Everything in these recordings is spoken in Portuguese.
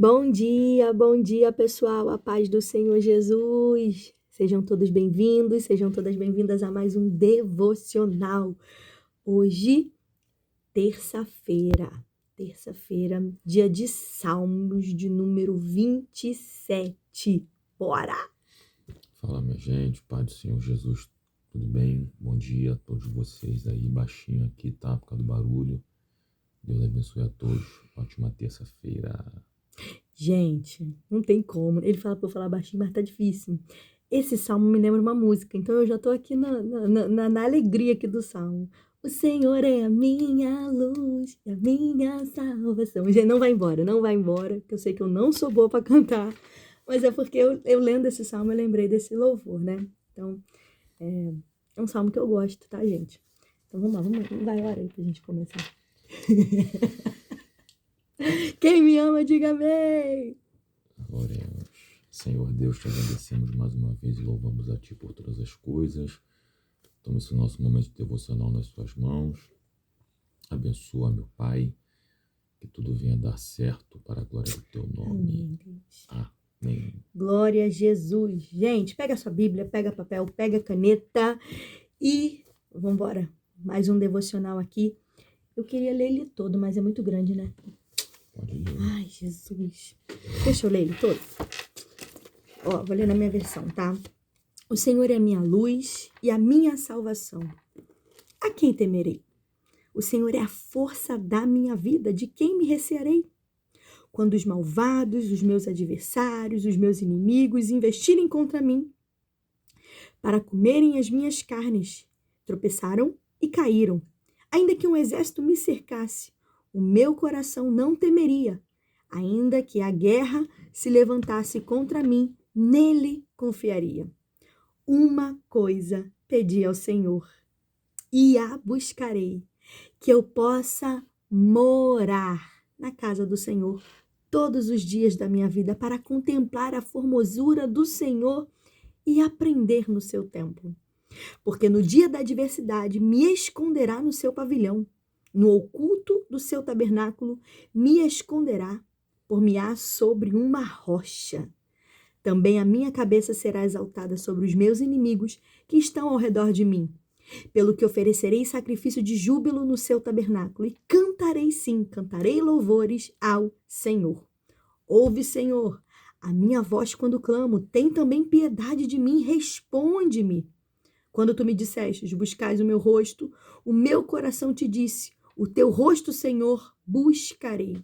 Bom dia, pessoal. A paz do Senhor Jesus. Sejam todos bem-vindos, sejam todas bem-vindas a mais um devocional. Hoje, terça-feira, dia de Salmos, de número 27. Bora! Fala, minha gente, Pai do Senhor Jesus, tudo bem? Bom dia a todos vocês aí, baixinho aqui, tá? Por causa do barulho. Deus abençoe a todos. Ótima terça-feira. Gente, não tem como. Ele fala pra eu falar baixinho, mas tá difícil. Esse salmo me lembra uma música, então eu já tô aqui na alegria aqui do salmo. O Senhor é a minha luz e a minha salvação. Gente, não vai embora, que eu sei que eu não sou boa pra cantar, mas é porque eu lendo esse salmo eu lembrei desse louvor, né? Então, é um salmo que eu gosto, tá, gente? Então vamos lá, vai, hora aí pra gente começar. Quem me ama, diga amém! Oremos. Senhor Deus, te agradecemos mais uma vez e louvamos a Ti por todas as coisas. Toma esse nosso momento devocional nas Tuas mãos. Abençoa, meu Pai, que tudo venha dar certo para a glória do Teu nome. Amém, Deus. Amém. Glória a Jesus. Gente, pega a sua Bíblia, pega papel, pega caneta e vamos embora. Mais um devocional aqui. Eu queria ler ele todo, mas é muito grande, né? Pode ler. Ai, Jesus. Deixa eu ler ele todo. Ó, vou ler na minha versão, tá? O Senhor é a minha luz e a minha salvação. A quem temerei? O Senhor é a força da minha vida. De quem me recearei? Quando os malvados, os meus adversários, os meus inimigos investirem contra mim para comerem as minhas carnes, tropeçaram e caíram. Ainda que um exército me cercasse, o meu coração não temeria. Ainda que a guerra se levantasse contra mim, nele confiaria. Uma coisa pedi ao Senhor, e a buscarei, que eu possa morar na casa do Senhor todos os dias da minha vida, para contemplar a formosura do Senhor e aprender no seu templo. Porque no dia da adversidade me esconderá no seu pavilhão, no oculto do seu tabernáculo me esconderá, por-me-á sobre uma rocha. Também a minha cabeça será exaltada sobre os meus inimigos que estão ao redor de mim. Pelo que oferecerei sacrifício de júbilo no seu tabernáculo e cantarei, sim, cantarei louvores ao Senhor. Ouve, Senhor, a minha voz quando clamo, tem também piedade de mim, responde-me. Quando tu me dissestes, buscais o meu rosto, o meu coração te disse, o teu rosto, Senhor, buscarei.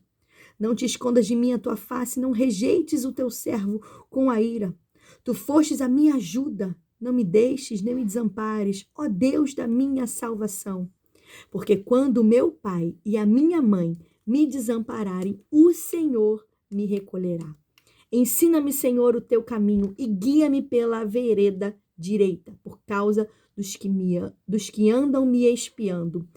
Não te escondas de mim a tua face, não rejeites o teu servo com a ira. Tu fostes a minha ajuda, não me deixes nem me desampares, ó Deus da minha salvação. Porque quando o meu pai e a minha mãe me desampararem, o Senhor me recolherá. Ensina-me, Senhor, o teu caminho e guia-me pela vereda direita, por causa dos que andam me espiando.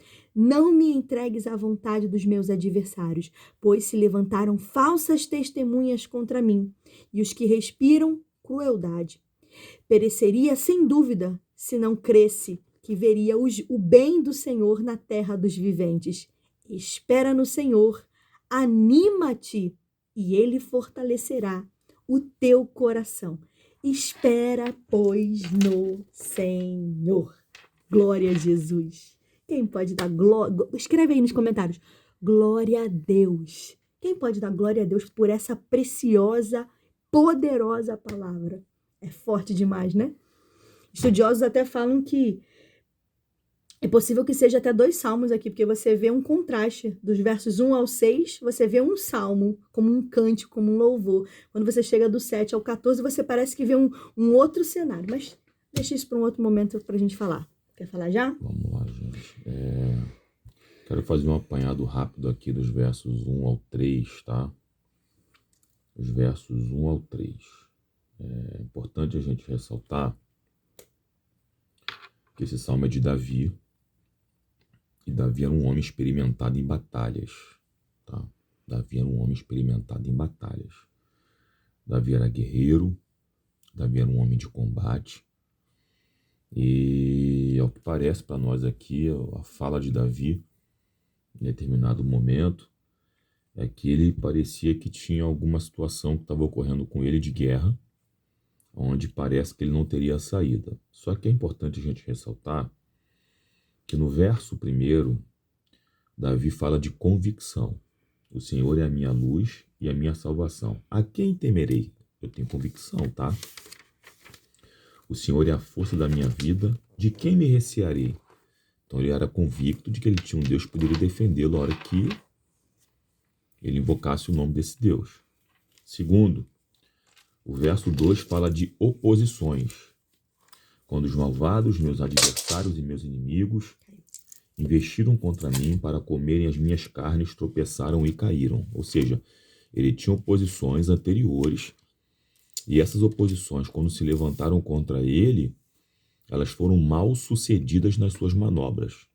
Não me entregues à vontade dos meus adversários, pois se levantaram falsas testemunhas contra mim, e os que respiram crueldade. Pereceria sem dúvida, se não cresce, que veria o bem do Senhor na terra dos viventes. Espera no Senhor, anima-te, e ele fortalecerá o teu coração. Espera, pois, no Senhor. Glória a Jesus. Quem pode dar glória? Escreve aí nos comentários. Glória a Deus. Quem pode dar glória a Deus por essa preciosa, poderosa palavra? É forte demais, né? Estudiosos até falam que é possível que seja até 2 salmos aqui, porque você vê um contraste dos versos 1 ao 6, você vê um salmo como um cântico, como um louvor. Quando você chega do 7 ao 14, você parece que vê um outro cenário. Mas deixa isso para um outro momento para a gente falar. Quer falar já? Vamos lá, gente. Quero fazer um apanhado rápido aqui dos versos 1 ao 3, tá? Os versos 1 ao 3. É importante a gente ressaltar que esse salmo é de Davi, e Davi era um homem experimentado em batalhas, tá? Davi era um homem experimentado em batalhas. Davi era guerreiro, Davi era um homem de combate, e ao que parece para nós aqui, a fala de Davi, em determinado momento, é que ele parecia que tinha alguma situação que estava ocorrendo com ele de guerra, onde parece que ele não teria saída. Só que é importante a gente ressaltar que no verso 1, Davi fala de convicção. O Senhor é a minha luz e a minha salvação. A quem temerei? Eu tenho convicção, tá? O Senhor é a força da minha vida. De quem me recearei? Então ele era convicto de que ele tinha um Deus que poderia defendê-lo na hora que ele invocasse o nome desse Deus. Segundo, o verso 2 fala de oposições. Quando os malvados, meus adversários e meus inimigos, investiram contra mim para comerem as minhas carnes, tropeçaram e caíram. Ou seja, ele tinha oposições anteriores, e essas oposições, quando se levantaram contra ele, elas foram mal sucedidas nas suas manobras.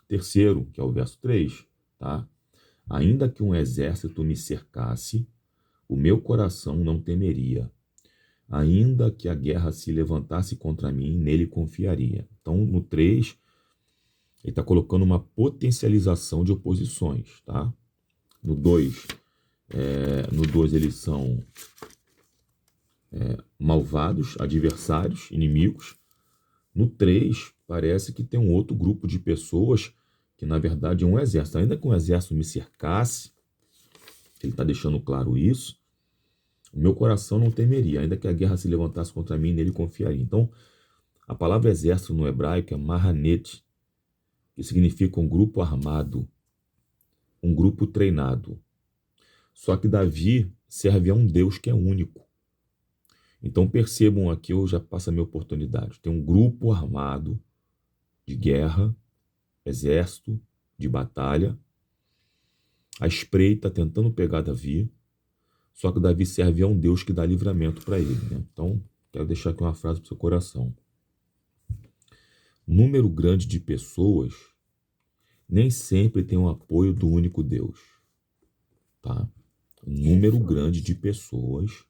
Terceiro, que é o verso 3, tá? Ainda que um exército me cercasse, o meu coração não temeria. Ainda que a guerra se levantasse contra mim, nele confiaria. Então, no 3, ele está colocando uma potencialização de oposições, tá? No 2, eles são malvados, adversários, inimigos. No 3, parece que tem um outro grupo de pessoas que, na verdade, é um exército. Ainda que um exército me cercasse, ele está deixando claro isso, o meu coração não temeria. Ainda que a guerra se levantasse contra mim, nele confiaria. Então, a palavra exército no hebraico é mahanet, que significa um grupo armado, um grupo treinado. Só que Davi serve a um Deus que é único. Então percebam aqui, eu já passo a minha oportunidade. Tem um grupo armado de guerra, exército, de batalha, à espreita, tentando pegar Davi. Só que Davi serve a um Deus que dá livramento para ele, né? Então, quero deixar aqui uma frase para o seu coração. Número grande de pessoas nem sempre tem o apoio do único Deus, tá? Número grande de pessoas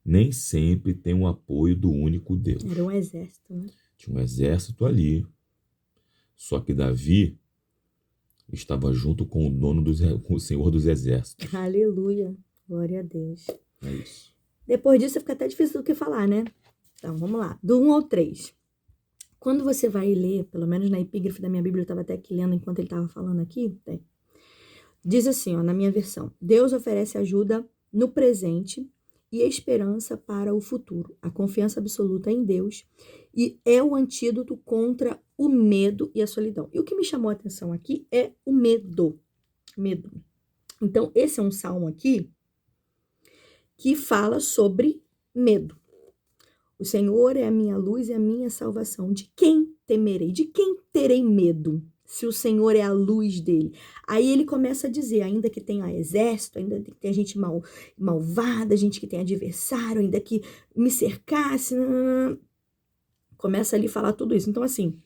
nem sempre tem o apoio do único Deus. Era um exército, né? Tinha um exército ali. Só que Davi estava junto com com o Senhor dos Exércitos. Aleluia. Glória a Deus. É isso. Depois disso fica até difícil do que falar, né? Então, vamos lá. Do 1 ao 3. Quando você vai ler, pelo menos na epígrafe da minha Bíblia, eu estava até aqui lendo enquanto ele estava falando aqui, diz assim, ó, na minha versão: Deus oferece ajuda no presente e esperança para o futuro. A confiança absoluta em Deus e é o antídoto contra o medo e a solidão. E o que me chamou a atenção aqui é o medo. Medo. Então, esse é um salmo aqui que fala sobre medo. O Senhor é a minha luz e a minha salvação. De quem temerei? De quem terei medo? Se o Senhor é a luz dele. Aí ele começa a dizer, ainda que tenha exército, ainda que tenha gente malvada, gente que tem adversário, ainda que me cercasse, começa ali a falar tudo isso. Então, assim,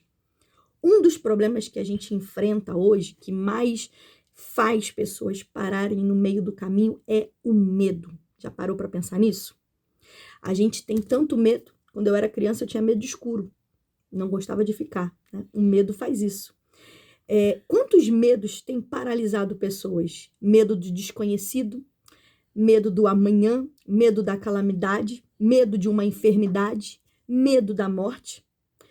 um dos problemas que a gente enfrenta hoje, que mais faz pessoas pararem no meio do caminho, é o medo. Já parou para pensar nisso? A gente tem tanto medo. Quando eu era criança, eu tinha medo de escuro. Não gostava de ficar, né? O medo faz isso. Quantos medos têm paralisado pessoas? Medo do desconhecido, medo do amanhã, medo da calamidade, medo de uma enfermidade, medo da morte,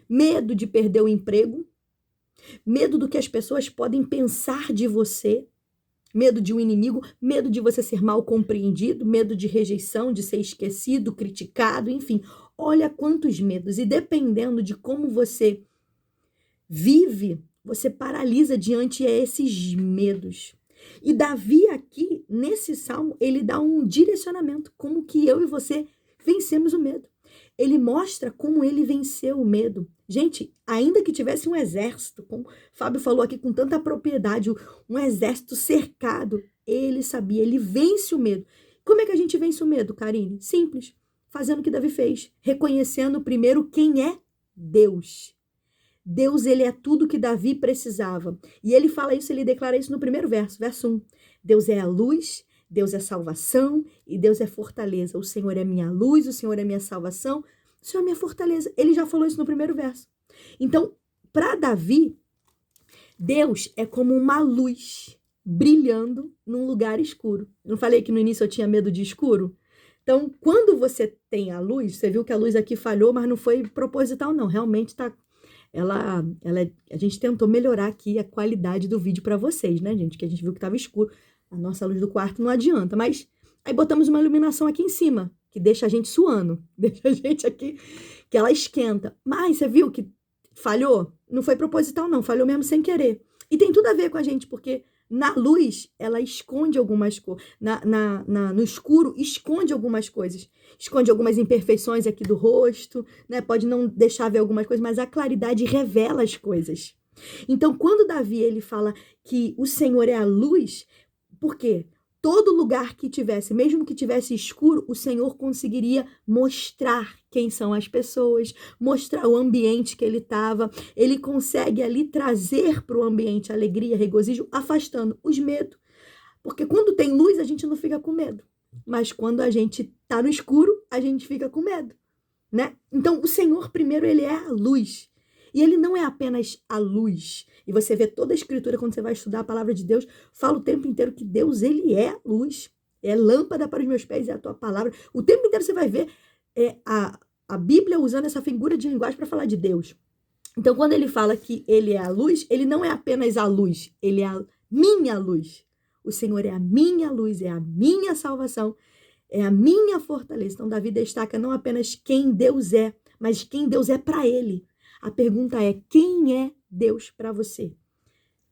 medo de perder o emprego, medo do que as pessoas podem pensar de você, medo de um inimigo, medo de você ser mal compreendido, medo de rejeição, de ser esquecido, criticado, enfim. Olha quantos medos. E dependendo de como você vive, você paralisa diante a esses medos. E Davi aqui, nesse salmo, ele dá um direcionamento, como que eu e você vencemos o medo. Ele mostra como ele venceu o medo. Gente, ainda que tivesse um exército, como o Fábio falou aqui com tanta propriedade, um exército cercado, ele sabia, ele vence o medo. Como é que a gente vence o medo, Karine? Simples, fazendo o que Davi fez, reconhecendo primeiro quem é Deus. Deus, ele é tudo que Davi precisava. E ele fala isso, ele declara isso no primeiro verso, verso 1. Deus é a luz, Deus é salvação e Deus é fortaleza. O Senhor é minha luz, o Senhor é minha salvação, o Senhor é minha fortaleza. Ele já falou isso no primeiro verso. Então, para Davi, Deus é como uma luz brilhando num lugar escuro. Não falei que no início eu tinha medo de escuro? Então, quando você tem a luz, você viu que a luz aqui falhou, mas não foi proposital, não. Realmente tá. A gente tentou melhorar aqui a qualidade do vídeo para vocês, né, gente? Que a gente viu que estava escuro. A nossa luz do quarto não adianta, mas aí botamos uma iluminação aqui em cima, que deixa a gente suando, deixa a gente aqui, que ela esquenta. Mas você viu que falhou? Não foi proposital, não, falhou mesmo sem querer. E tem tudo a ver com a gente, porque na luz, ela esconde algumas coisas. No escuro, esconde algumas coisas. Esconde algumas imperfeições aqui do rosto, né? Pode não deixar ver algumas coisas, mas a claridade revela as coisas. Então, quando Davi ele fala que o Senhor é a luz, por quê? Todo lugar que tivesse, mesmo que tivesse escuro, o Senhor conseguiria mostrar quem são as pessoas, mostrar o ambiente que ele estava. Ele consegue ali trazer para o ambiente alegria, regozijo, afastando os medos. Porque quando tem luz, a gente não fica com medo. Mas quando a gente está no escuro, a gente fica com medo, né? Então, o Senhor, primeiro, ele é a luz. E ele não é apenas a luz. E você vê toda a escritura, quando você vai estudar a palavra de Deus, fala o tempo inteiro que Deus, ele é luz. É lâmpada para os meus pés, é a tua palavra. O tempo inteiro você vai ver a Bíblia usando essa figura de linguagem para falar de Deus. Então, quando ele fala que ele é a luz, ele não é apenas a luz, ele é a minha luz. O Senhor é a minha luz, é a minha salvação, é a minha fortaleza. Então, Davi destaca não apenas quem Deus é, mas quem Deus é para ele. A pergunta é, quem é Deus para você?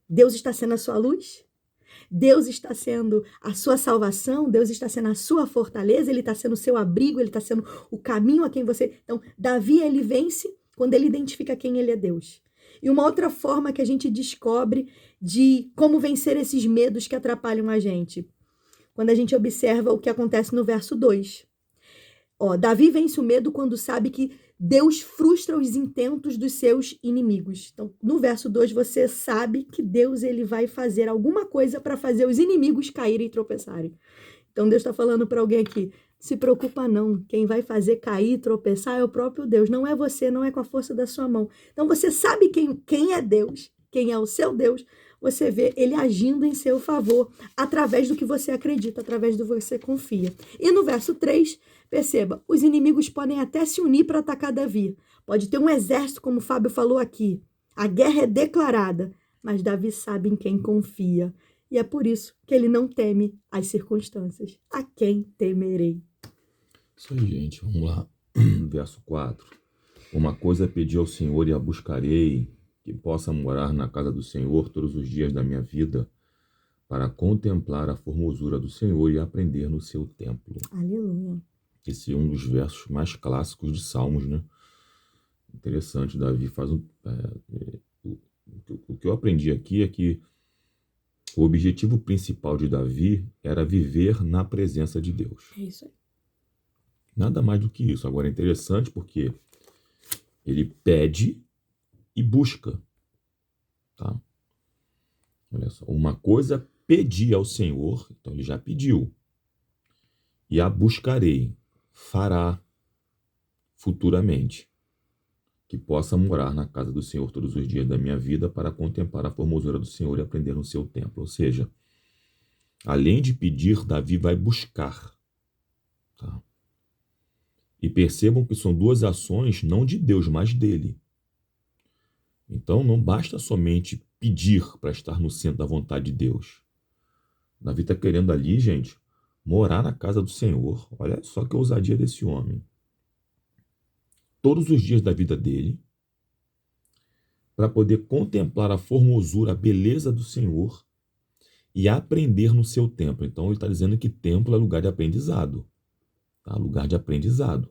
Deus está sendo a sua luz? Deus está sendo a sua salvação? Deus está sendo a sua fortaleza? Ele está sendo o seu abrigo? Ele está sendo o caminho a quem você... Então, Davi, ele vence quando ele identifica quem ele é Deus. E uma outra forma que a gente descobre de como vencer esses medos que atrapalham a gente, quando a gente observa o que acontece no verso 2. Davi vence o medo quando sabe que Deus frustra os intentos dos seus inimigos. Então, no verso 2, você sabe que Deus ele vai fazer alguma coisa para fazer os inimigos caírem e tropeçarem. Então, Deus está falando para alguém aqui, se preocupa não, quem vai fazer cair e tropeçar é o próprio Deus, não é você, não é com a força da sua mão. Então, você sabe quem é Deus, quem é o seu Deus, você vê ele agindo em seu favor, através do que você acredita, através do que você confia. E no verso 3, perceba, os inimigos podem até se unir para atacar Davi. Pode ter um exército, como o Fábio falou aqui. A guerra é declarada, mas Davi sabe em quem confia. E é por isso que ele não teme as circunstâncias. A quem temerei? Isso aí, gente. Vamos lá. Verso 4. Uma coisa pedi ao Senhor e a buscarei, que possa morar na casa do Senhor todos os dias da minha vida, para contemplar a formosura do Senhor e aprender no seu templo. Aleluia. Esse é um dos versos mais clássicos de Salmos, né? Interessante, Davi faz o que eu aprendi aqui é que o objetivo principal de Davi era viver na presença de Deus. É isso aí. Nada mais do que isso. Agora é interessante porque ele pede e busca. Tá? Olha só. Uma coisa pedi ao Senhor, então ele já pediu. E a buscarei, fará futuramente, que possa morar na casa do Senhor todos os dias da minha vida para contemplar a formosura do Senhor e aprender no seu templo. Ou seja, além de pedir, Davi vai buscar. Tá? E percebam que são duas ações não de Deus, mas dele. Então não basta somente pedir para estar no centro da vontade de Deus. Davi está querendo ali, gente, morar na casa do Senhor. Olha só que ousadia desse homem. Todos os dias da vida dele, para poder contemplar a formosura, a beleza do Senhor e aprender no seu templo. Então ele está dizendo que templo é lugar de aprendizado. Tá? Lugar de aprendizado.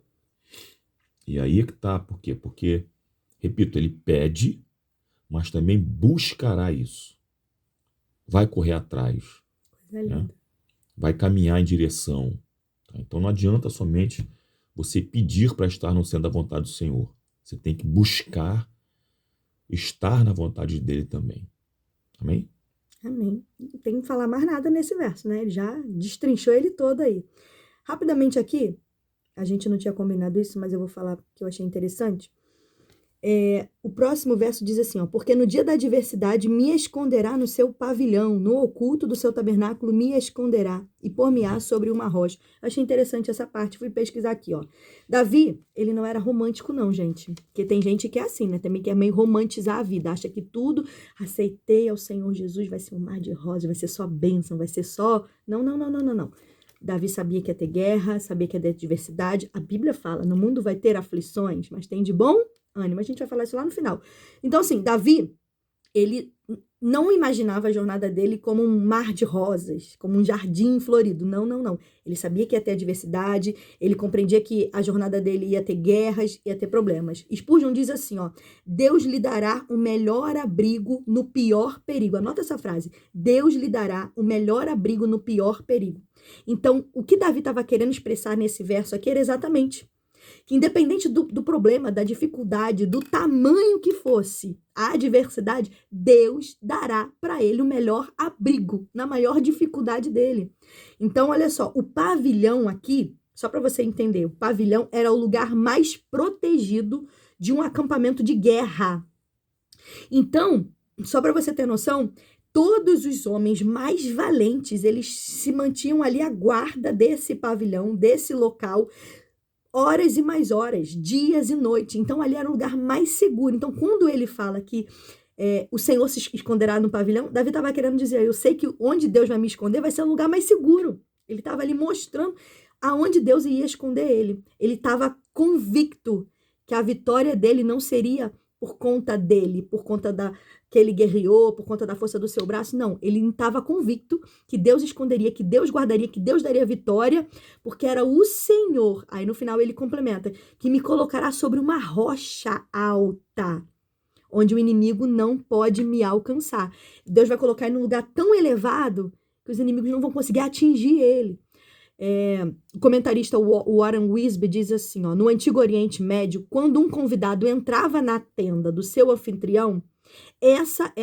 E aí é que está. Por quê? Porque, repito, ele pede, mas também buscará isso. Vai correr atrás. Né? Vai caminhar em direção. Tá? Então não adianta somente você pedir para estar no centro da vontade do Senhor. Você tem que buscar estar na vontade dele também. Amém? Amém. Não tem que falar mais nada nesse verso, né? Ele já destrinchou ele todo aí. Rapidamente aqui, a gente não tinha combinado isso, mas eu vou falar que eu achei interessante. O próximo verso diz assim, ó, porque no dia da adversidade me esconderá no seu pavilhão, no oculto do seu tabernáculo me esconderá e pôr-me-á sobre uma rocha. Achei interessante essa parte, fui pesquisar aqui, ó. Davi, ele não era romântico não, gente, porque tem gente que é assim, né, também quer meio romantizar a vida, acha que tudo, aceitei ao Senhor Jesus, vai ser um mar de rosas, vai ser só bênção, vai ser só... Não, não, não, não, não, não. Davi sabia que ia ter guerra, sabia que ia ter adversidade, a Bíblia fala, no mundo vai ter aflições, mas tem de bom ânimo. A gente vai falar isso lá no final. Então, assim, Davi, ele não imaginava a jornada dele como um mar de rosas, como um jardim florido. Não, não, não. Ele sabia que ia ter adversidade, ele compreendia que a jornada dele ia ter guerras, ia ter problemas. Spurgeon diz assim, ó, Deus lhe dará o melhor abrigo no pior perigo. Anota essa frase. Deus lhe dará o melhor abrigo no pior perigo. Então, o que Davi estava querendo expressar nesse verso aqui era exatamente que independente do problema, da dificuldade, do tamanho que fosse a adversidade, Deus dará para ele o melhor abrigo na maior dificuldade dele. Então, olha só, o pavilhão aqui, só para você entender, o pavilhão era o lugar mais protegido de um acampamento de guerra. Então, só para você ter noção, todos os homens mais valentes, eles se mantinham ali à guarda desse pavilhão, desse local, horas e mais horas, dias e noites. Então, ali era o lugar mais seguro. Então, quando ele fala que o Senhor se esconderá no pavilhão, Davi estava querendo dizer, eu sei que onde Deus vai me esconder vai ser um lugar mais seguro. Ele estava ali mostrando aonde Deus ia esconder ele. Ele estava convicto que a vitória dele não seria por conta dele, por conta que ele guerreou, por conta da força do seu braço. Não, ele estava convicto que Deus esconderia, que Deus guardaria, que Deus daria vitória, porque era o Senhor. Aí no final ele complementa, que me colocará sobre uma rocha alta, onde o inimigo não pode me alcançar. Deus vai colocar ele num lugar tão elevado que os inimigos não vão conseguir atingir ele. O comentarista Warren Wisby diz assim, ó, no Antigo Oriente Médio, quando um convidado entrava na tenda do seu anfitrião, essa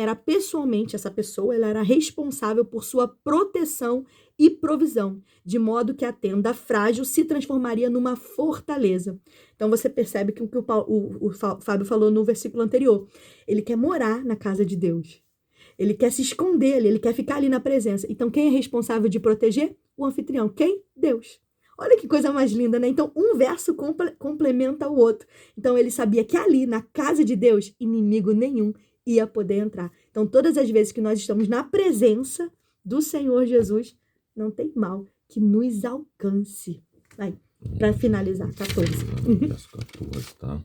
pessoa ela era responsável por sua proteção e provisão, de modo que a tenda frágil se transformaria numa fortaleza. Então você percebe que o que o Fábio falou no versículo anterior, ele quer morar na casa de Deus. Ele quer se esconder ali, ele quer ficar ali na presença. Então, quem é responsável de proteger? O anfitrião. Quem? Deus. Olha que coisa mais linda, né? Então, um verso complementa o outro. Então, ele sabia que ali, na casa de Deus, inimigo nenhum ia poder entrar. Então, todas as vezes que nós estamos na presença do Senhor Jesus, não tem mal que nos alcance. Vai, para finalizar, 14. Verso 14, tá?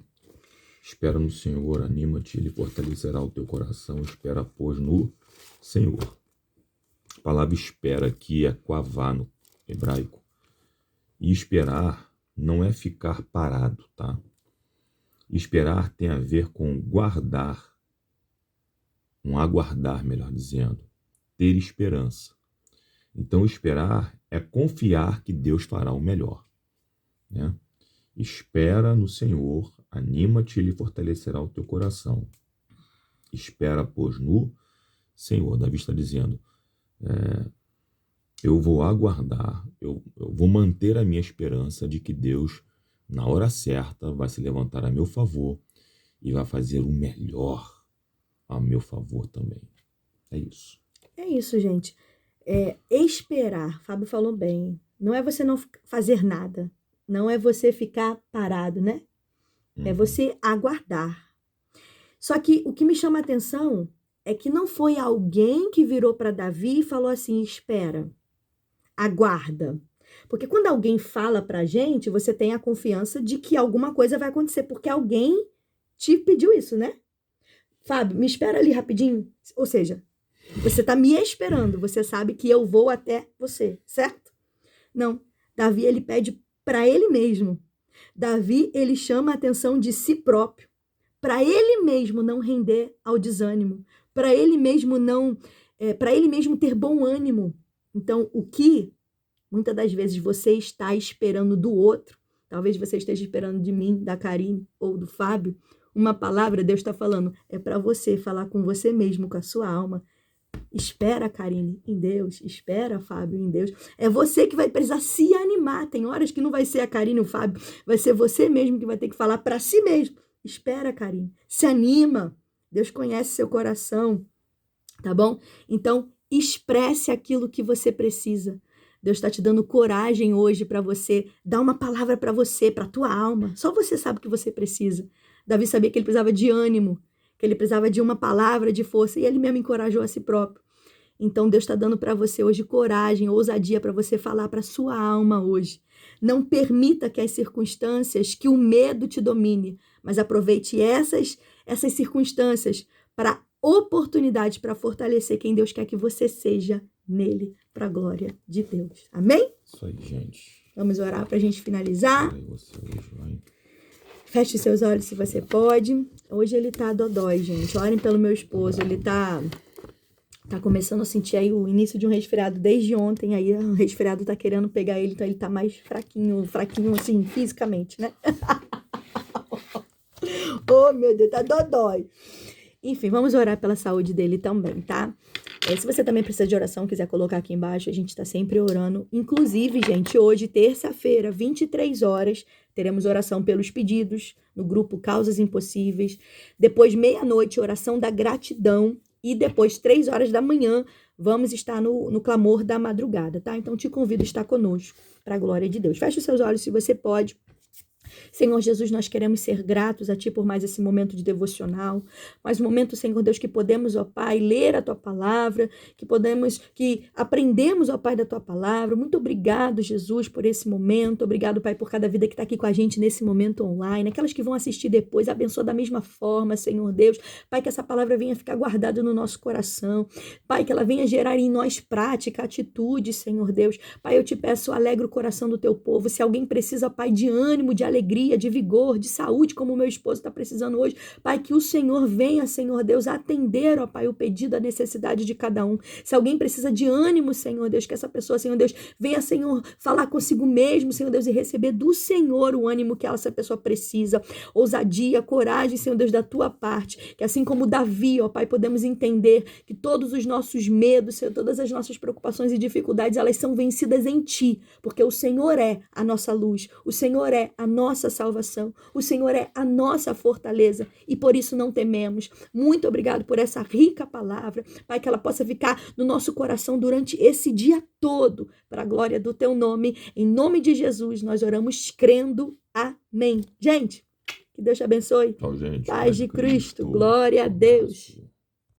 Espera no Senhor, anima-te, Ele fortalecerá o teu coração. Espera, pois, no Senhor. A palavra espera aqui é quavá no hebraico. E esperar não é ficar parado, tá? Esperar tem a ver com guardar, um aguardar, melhor dizendo, ter esperança. Então, esperar é confiar que Deus fará o melhor, né? Espera no Senhor, anima-te, Ele fortalecerá o teu coração. Espera, pois, no Senhor. Davi está dizendo, eu vou aguardar, eu vou manter a minha esperança de que Deus, na hora certa, vai se levantar a meu favor e vai fazer o melhor a meu favor também. É isso. É isso, gente. Esperar, Fábio falou bem, não é você não fazer nada. Não é você ficar parado, né? É você aguardar. Só que o que me chama a atenção é que não foi alguém que virou para Davi e falou assim, espera, aguarda. Porque quando alguém fala pra gente, você tem a confiança de que alguma coisa vai acontecer, porque alguém te pediu isso, né? Fábio, me espera ali rapidinho. Ou seja, você tá me esperando, você sabe que eu vou até você, certo? Não, Davi, ele pede para ele mesmo. Davi, ele chama a atenção de si próprio, para ele mesmo não render ao desânimo, para ele mesmo para ele mesmo ter bom ânimo. Então, o que muitas das vezes você está esperando do outro, talvez você esteja esperando de mim, da Karine ou do Fábio, uma palavra, Deus está falando, é para você falar com você mesmo, com a sua alma. Espera, Karine, em Deus. Espera, Fábio, em Deus. É você que vai precisar se animar. Tem horas que não vai ser a Karine e o Fábio, vai ser você mesmo que vai ter que falar para si mesmo. Espera, Karine. Se anima. Deus conhece seu coração, tá bom? Então, expresse aquilo que você precisa. Deus está te dando coragem hoje para você dar uma palavra para você, para a tua alma. Só você sabe o que você precisa. Davi sabia que ele precisava de ânimo, que ele precisava de uma palavra de força, e ele mesmo encorajou a si próprio. Então, Deus está dando para você hoje coragem, ousadia para você falar para sua alma hoje. Não permita que as circunstâncias, que o medo te domine, mas aproveite essas circunstâncias para oportunidades para fortalecer quem Deus quer que você seja nele, para a glória de Deus. Amém? Isso aí, gente. Vamos orar para a gente finalizar. Você hoje vai. Feche seus olhos se você pode. Hoje ele tá dodói, gente. Orem pelo meu esposo. Ele tá começando a sentir aí o início de um resfriado desde ontem. Aí o resfriado tá querendo pegar ele, então ele tá mais fraquinho assim, fisicamente, né? Oh, meu Deus, tá dodói. Enfim, vamos orar pela saúde dele também, tá? Se você também precisa de oração, quiser colocar aqui embaixo, a gente tá sempre orando. Inclusive, gente, hoje, terça-feira, 23 horas, teremos oração pelos pedidos no grupo Causas Impossíveis. Depois, meia-noite, oração da gratidão. E depois, 3 horas da manhã, vamos estar no clamor da madrugada, tá? Então, te convido a estar conosco, para a glória de Deus. Feche os seus olhos se você pode. Senhor Jesus, nós queremos ser gratos a Ti por mais esse momento de devocional, mais um momento, Senhor Deus, que podemos, ó Pai, ler a Tua palavra, que aprendemos, ó Pai, da Tua palavra. Muito obrigado, Jesus, por esse momento. Obrigado, Pai, por cada vida que está aqui com a gente nesse momento online, aquelas que vão assistir depois, abençoa da mesma forma, Senhor Deus. Pai, que essa palavra venha ficar guardada no nosso coração. Pai, que ela venha gerar em nós prática, atitude, Senhor Deus. Pai, eu te peço, alegra o coração do Teu povo. Se alguém precisa, Pai, de ânimo, de alegria, de vigor, de saúde, como o meu esposo está precisando hoje, Pai, que o Senhor venha, Senhor Deus, atender, ó Pai, o pedido, a necessidade de cada um. Se alguém precisa de ânimo, Senhor Deus, que essa pessoa, Senhor Deus, venha, Senhor, falar consigo mesmo, Senhor Deus, e receber do Senhor o ânimo que essa pessoa precisa, ousadia, coragem, Senhor Deus, da Tua parte, que assim como Davi, ó Pai, podemos entender que todos os nossos medos, Senhor, todas as nossas preocupações e dificuldades, elas são vencidas em Ti, porque o Senhor é a nossa luz, o Senhor é a nossa salvação, o Senhor é a nossa fortaleza e por isso não tememos. Muito obrigado por essa rica palavra, Pai, que ela possa ficar no nosso coração durante esse dia todo, para a glória do Teu nome. Em nome de Jesus, nós oramos crendo. Amém. Gente, que Deus te abençoe. Tchau, gente. Paz de Cristo. Glória a Deus.